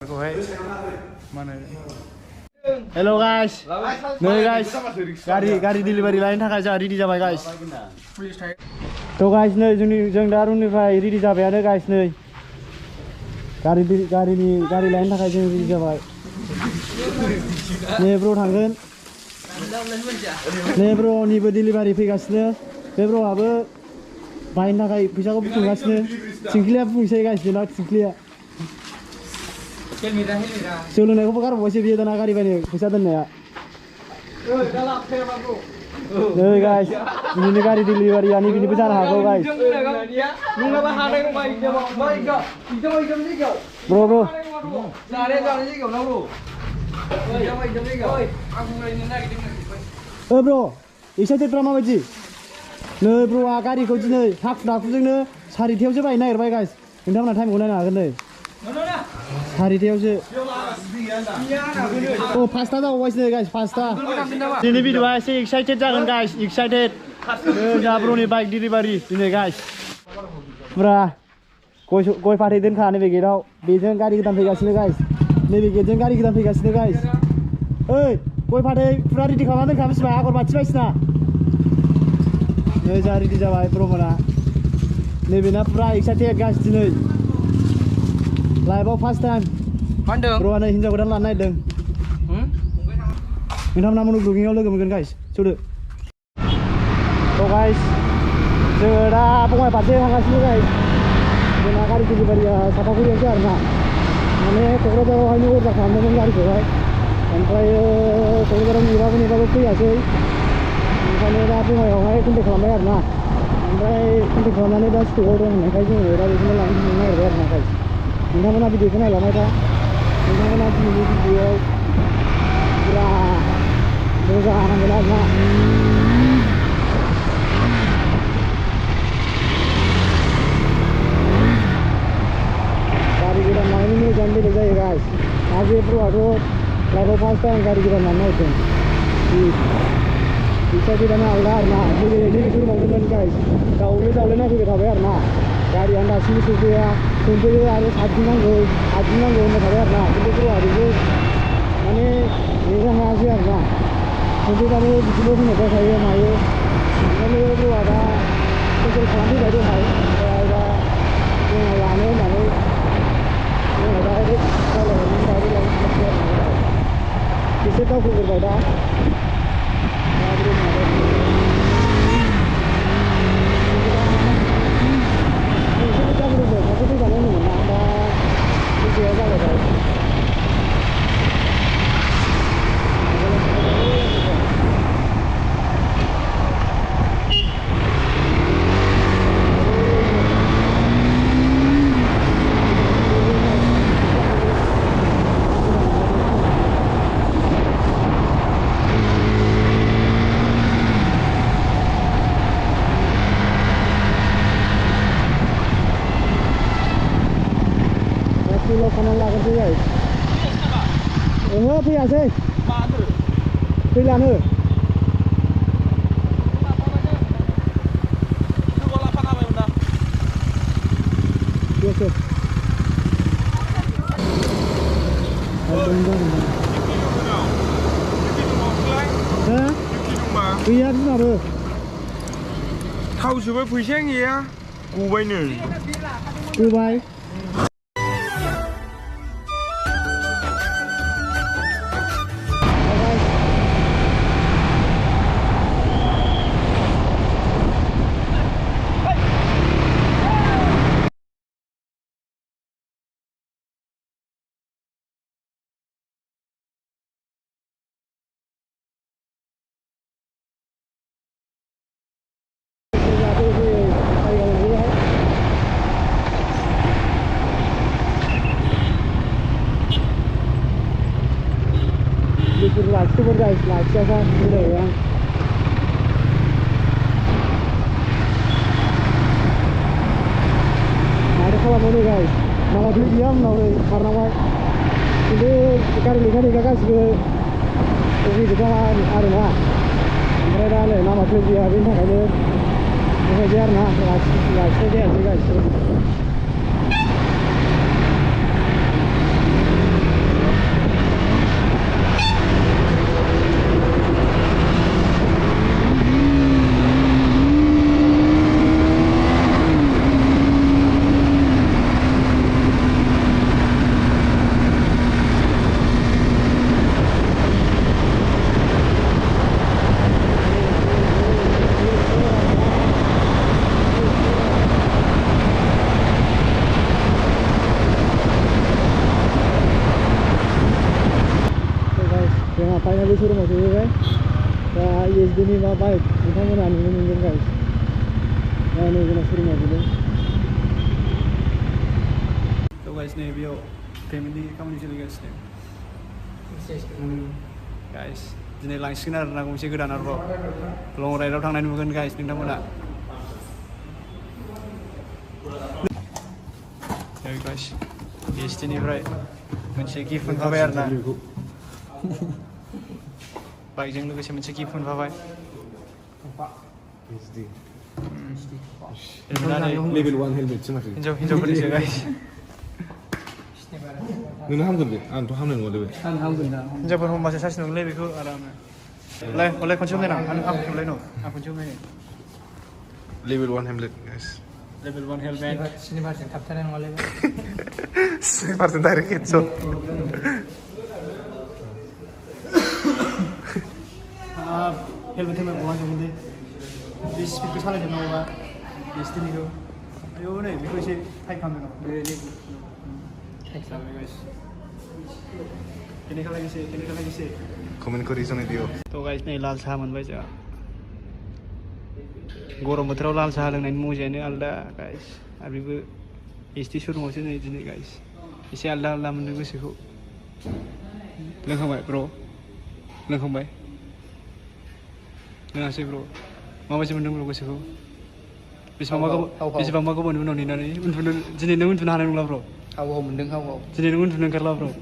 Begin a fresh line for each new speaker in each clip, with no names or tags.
कारखौहाय माने हेल' गाइस नै गाइस गारि डिलिभारि लायनो थाखाय जोंहा रेडि जाबाय गाइस थ' गाइस नै जों दा रुमनिफ्राय रेडि जाबायानो गाइस नै गारि लायनो थाखाय जों रेडि जाबाय नै ब्र थांगोन नै ब्रनिबो डिलिभारि फैगासिनो बे ब्रआबो बायनो थाखाय फैसाखौ बुथुमगासिनो थिंख्लिया बुंसै गाइस बेना थिंख्लिया जौ लोंनायखौबो गारबावबायसो बियो दाना गारि बायनो फैसा दोननाया नै गाइस बिनिनो गारि डिलिभारिया बिनिबो जानो हागौ गाइस ब्र ब्र एक्साइटेडफ्रा माबायदि नै ब्रआ गारिखौ दिनै हाखु दाखुजोंनो 4थायावसो बायनो नागिरबाय गाइस नोंथांमोना टाइमखौ नायनो हागोन नै 4थायावसो अ 5ता जाबावबायसो नै गाइस 5ता दिनै भिडिअआ एसे एक्साइटेड जागोन गाइस एक्साइटेड जोंहा ब्रनि बाइक डिलिभारि दिनै गाइस पुरा गय फाथै दोनखा नैबे गेटआव बेजों गारि गोदान फैगासिनो गाइस नैबे गेटजों गारि गोदान फैगासिनो गाइस ओइ गय फाथै पुरा रेडि खालामना दोनखा मिथिबाय आगर बाथि बायसिना नै जोंहा रेडि जाबाय ब्रमोना नैबेना पुरा एक्साइटेड गाइस दिनै लाइफआव फार्स्ट टाइम ब्र'आ नै हिन्जाव गोदान लानो नागिरदों नोंथांमोना मुलुग दुगिङाव लोगो मोनगोन गाइस सौदो थ' गाइस जोङो दा बङाइ फारसे थांगासिनो गाइस जोंना गारि डिलिभारिया सापागुरियावसो आरोना माने क'क्राझारावहायनो अर्डार खालामदोंमोन गारिखौहाय ओमफ्राय क'क्राझाराव नेबाबो फैयासै ओंखायनो दा बङाइयावहाय कन्टेक्ट खालामबाय आरोना ओमफ्राय कन्टेक्ट खालामनानै दा स्टकआव दं होननायखाय जोङो दा बेखौनो लायनो थांनो नागिरबाय आरोना गाइस नोंथांमोना भिडिअखौ नायलांबाय था नोंथांमोना दिनैनि भिडिअआव पुरा मोजां नांगोन आरोना गारि गोदान लानायनि मोजां बेलेग जायो गाइस आजे ब्र'आथ' लाइफआव फार्स्ट टाइम गारि गोदान लानो नागिरदों फैसा गोदाना आलदा आरोना नैबे रुमावनोमोन गाइस दाउले नायफैबाय थाबाय आरोना गारियानो दासिमबो सफैयो आरो 7 दिन नांगौ होनबाय थाबाय आरोना खिन्थु ब्र'आ बेबो माने नेनो हायासै आरोना सफैबाबो बिदिनो होनहरबाय थायो मायो ओंखायनो ब्र'आ दा केन्सेल खालामफैबाय दहाय ओमफ्राय दा जोंनाव लानो होननानै जोंनाव डाइरेक्ट रायलायहरनानै डाइरेक्ट लायनो थांसै आरोना एसे दावखोग्रोबाय दा फैयासै फैलानो गैया बिमाबो
थाव सोबाय फैसायानो गैया गबायनो
गबाय lakshikan guys, lakshakan udah ya. Ada kalau mau guys, malah dia diam nih karena wah ini sekarang ini guys ini juga ada lah. Mereka le nama dia bintang aja, mereka nah lakshakan guys. बिदिनि मा bike नोंथांमोना नुनो मोनगोन guys दा नै जोंना शोरूमा बिदों थ' गाइस नै बेयाव पेमेन्टनि खामानि सोलिगासिनो गाइस दिनै लांसिगोन आरोना गंसे गोदान आरोबाव लं राइडआव थांनाय नुगोन गाइस नोंथांमोना गाइस एसटिनिफ्राय मोनसे गिफ्ट मोनफाबाय आरोना बाइकजों लोगोसे मोनसे गिफ्ट मोनफाबाय
लेभेल 1 हेलमेटसो माथो
हिन्जावफोरनिसो गाइस
नोंनो हामगोन दे आंथ' हामनाय नङा दे
आं हामगोन दा हिन्जावफोर हमबासो सार्च नंलै बेखौ आरामनो हलाय खनसे हमलायना आं खनसे हमलायनो आं खनसे हमलायनो
level 1 helmet guys
level 1 helmet
स्निबारजों थाबथानाय नङालै
स्निबारजों डाइरेक्ट हेडसट
हेलमेट बहा जोबगोन दे बे स्पिडखौ सालायजोबनांगौबा एसटिनिखौ आयौ नै बेखौ एसे टाइट खालामदों बे टाइट खालामबाय गाइस केने
कमेन्ट करि जनाय दियो
थ' गाइस नै लाल साहा मोनबाय जोंहा गरम बोथोराव लाल साहा लोंनायनि मजायानो आलदा गाइस आरो बेबो एसटि शोरूमावसो नै दिनै गाइस एसे आलदा मोनदों गोसोखौ लोंखांबाय ब्र' लोंखांबाय लोङासै ब्र' माबायदि मोनदों ब्र' गोसोखौ बेसेबांबा गोबावनि उनाव नेनानै दिनै नों उन्दुनो हानाय नंला ब्र'
हाव मोनदों हाव
दिनै नों उन्दुनो ओंखारला ब्र'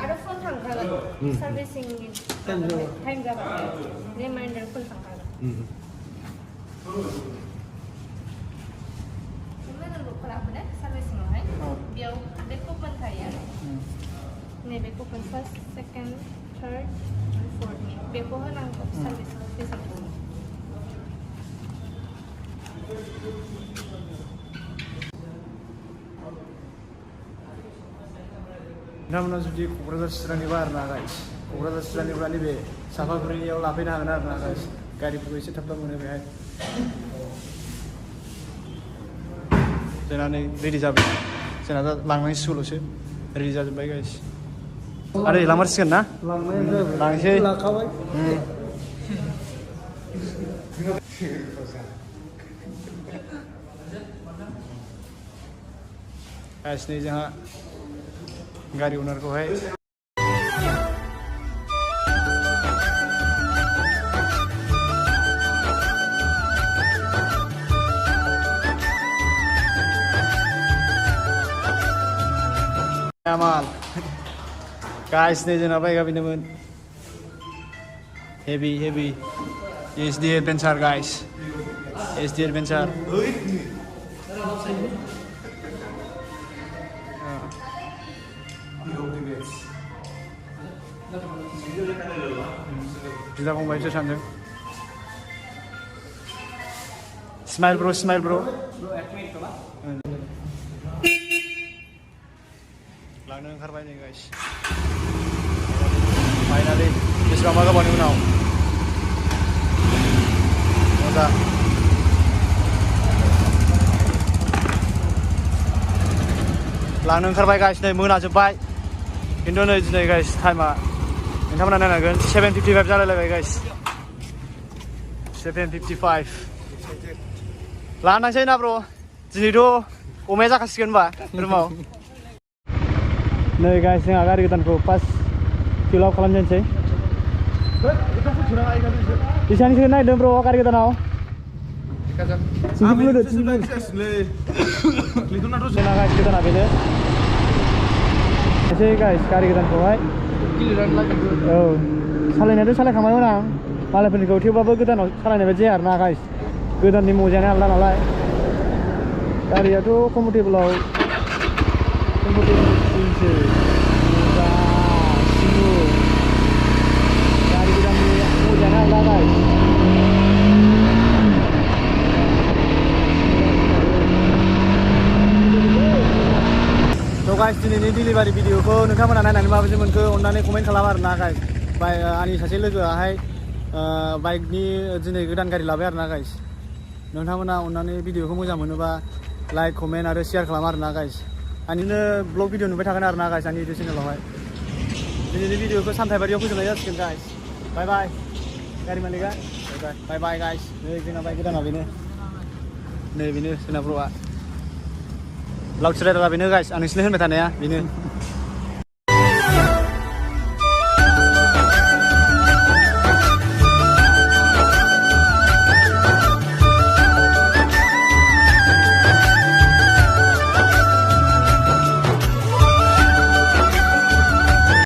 आरो फुल थांखागोन सार्भिसिंनि टाइम जाबाय रिमाइन्डार फुल थांखागोन लोगोफोराबो सार्भिसिंआवहाय बेयाव बे कुपन थायो आरो नैबे कुपन फार्स्ट सेकेन्ड थार्ड फर्थनि बेखौ होनांगौ सार्भिस बेसेबां
नोंथांमोना जुदि क'क्राझार चिरांनिबा आरोना गाइस क'क्राझार चिरांनिब्ला नैबे सापागुरियाव लाफैनो हागोन आरोना गाइस गारिफोरखौ एसे थाब मोनो बेहाय जोंना नै रेडि जाबाय जोंना दा लांनायनि सिगाङावल'सो रेडि जाजोब्बाय गाइस आरो लांमारसिगोन ना लांसै लाखाबाय गाइस नै जोंहा गारि अनारखौहाय माल गाइस नै जोंना बाइकआ बेनोमोन हेभि एसडि एडभेन्सार गाइस एसडि एडभेन्सार बिदा फंबाय बिसोर सानदों स्माइल ब्र' लांनो ओंखारबाय नै गाइस फाइनालि बेसेबांबा गोबावनि उनाव मोजां लांनो ओंखारबाय गाइस नै मोनाजोब्बाय खिन्थु नै दिनै गाइस टाइमा नोंथांमोना नायनांगोन 7:55 जालायलायबाय गाइस 7:55 लानांसै ना ब्र' दिनैथ' अमाया जाखासिगोन होनबा रुमाव नै गाइस जोंहा गारि गोदानखौ फार्स्ट फिल आप खालामजेनसै बेसेबांनि सोगोन नागिरदों ब्र' गारि गोदानाव जोंना गाइस गोदाना बेनो एसे गाइस गारि गोदानखौहाय औ सालायनायाथ' सालायखांबायमोन आं मालायफोरनिखौ थेवबाबो गोदानाव सालायनाय बायदि जाया आरोना गाइस गोदाननि मजायानो आलदा नालाय गारियाथ' कम्फर्टेबोलाव गारि गोदाननि मजायानो आलदा गाइस थ' गाइस दिनैनि डिलिभारि भिडिअखौ नोंथांमोना नायनानै माबायदि मोनखो अननानै कमेन्ट खालाम आरोना गाइस आंनि सासे लोगोआहाय बाइकनि दिनै गोदान गारि लाबाय आरोना गाइस नोंथांमोना अननानै भिडिअखौ मोजां मोनोबा लाइक कमेन्ट आरो शेयार खालाम आरोना गाइस आंनिनो ब्लग भिडिअ नुबाय थागोन आरो ना गाइस आंनि इउटुब चेनेलावहाय दिनैनि भिडिअखौ सामथाइबारियाव फोजोबनाय जासिगोन गाइस बाय बाय गारि मालिका बाय बाय गाइस नै जोंना बाइक गोदाना बेनो नै बेनो जोंना ब्र'आ लाउड राइडारा बेनो गाइस आं नोंसिनो होनबाय थानाया बेनो